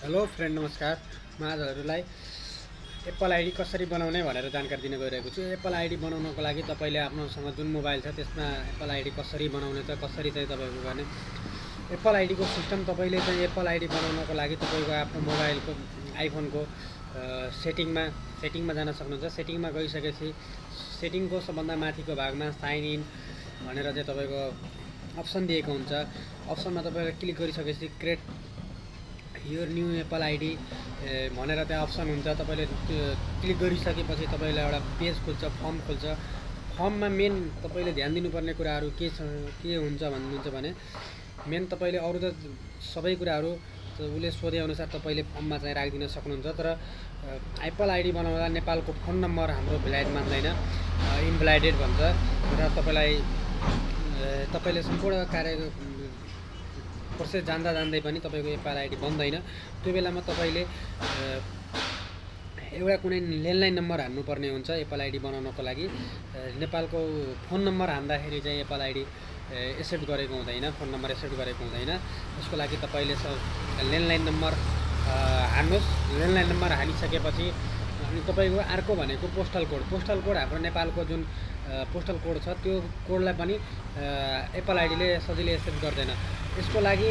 Hello friend, नमस्कार। म आजहरूलाई Apple ID कसरी बनाउने भनेर जानकारी दिन गइरहेको छु। एप्पल आइडी बनाउनको लागि तपाईँले आफ्नोसँग जुन मोबाइल छ त्यसमा एप्पल आइडी कसरी बनाउने त कसरी चाहिँ तपाईँको गर्ने एप्पल आइडीको सिस्टम। तपाईँले चाहिँ एप्पल आइडी बनाउनको लागि तपाईँको आफ्नो मोबाइलको आइफोनको सेटिङमा जान सक्नुहुन्छ। सेटिङमा गइसकेपछि सेटिङको सबभन्दा माथिको भागमा साइन इन भनेर चाहिँ तपाईँको अप्सन दिएको हुन्छ। अप्सनमा तपाईँले क्लिक गरिसकेपछि क्रिएट यो न्यू एप्पल आइडी भनेर त्यहाँ अप्सन हुन्छ। तपाईँले क्लिक गरिसकेपछि तपाईँलाई एउटा पेज खुल्छ, फर्म खुल्छ। फर्ममा मेन तपाईँले ध्यान दिनुपर्ने कुराहरू के हुन्छ भन्नुहुन्छ भने मेन तपाईँले अरू त सबै कुराहरू उसले सोधेअनुसार तपाईँले फर्ममा चाहिँ राखिदिन सक्नुहुन्छ। तर एप्पल आइडी बनाउँदा नेपालको फोन नम्बर हाम्रो भ्यालिड मान्दैन, इनभ्यालिडेड भन्छ। र तपाईँले सम्पूर्ण कार्य प्रोसेस जान्दै पनि तपाईँको एप्पल आइडी बन्दैन। त्यो बेलामा तपाईँले एउटा कुनै ल्यान्डलाइन नम्बर हान्नुपर्ने हुन्छ एप्पल आइडी बनाउनको लागि। नेपालको फोन नम्बर हान्दाखेरि चाहिँ एप्पल आइडी एक्सेप्ट गरेको हुँदैन, फोन नम्बर एक्सेप्ट गरेको हुँदैन। त्यसको लागि तपाईँले ल्यान्डलाइन नम्बर हान्नुहोस्। ल्यान्डलाइन नम्बर हानिसकेपछि अनि तपाईँको अर्को भनेको पोस्टल कोड हाम्रो नेपालको जुन पोस्टल कोड छ त्यो कोडलाई पनि एप्पल आइडीले सजिलै एक्सेप्ट गर्दैन। यसको लागि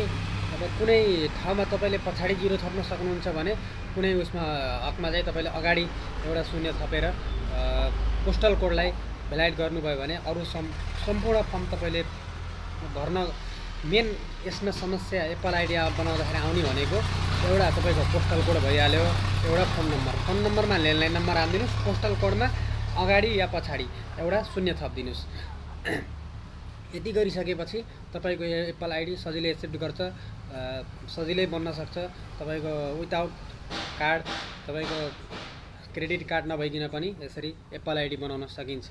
अब कुनै ठाउँमा तपाईँले पछाडि 0 थप्न सक्नुहुन्छ भने कुनै उसमा हकमा चाहिँ तपाईँले अगाडि एउटा 0 थपेर पोस्टल कोडलाई भ्यालिड गर्नुभयो भने अरू सम्पूर्ण फर्म तपाईँले भर्न मेन यसमा समस्या एप्पल आइडी बनाउँदाखेरि आउने भनेको एउटा तपाईँको पोस्टल कोड भइहाल्यो, एउटा फोन नम्बरमा ल्यान्डलाइन नम्बर हालिदिनुहोस्, पोस्टल कोडमा अगाडि या पछाडि एउटा 0 थपिदिनुहोस्। यति गरिसकेपछि तपाईँको एप्पल आइडी सजिलै एक्सेप्ट गर्छ, सजिलै बन्न सक्छ। तपाईँको विदाउट कार्ड, तपाईँको क्रेडिट कार्ड नभइकन पनि यसरी एप्पल आइडी बनाउन सकिन्छ।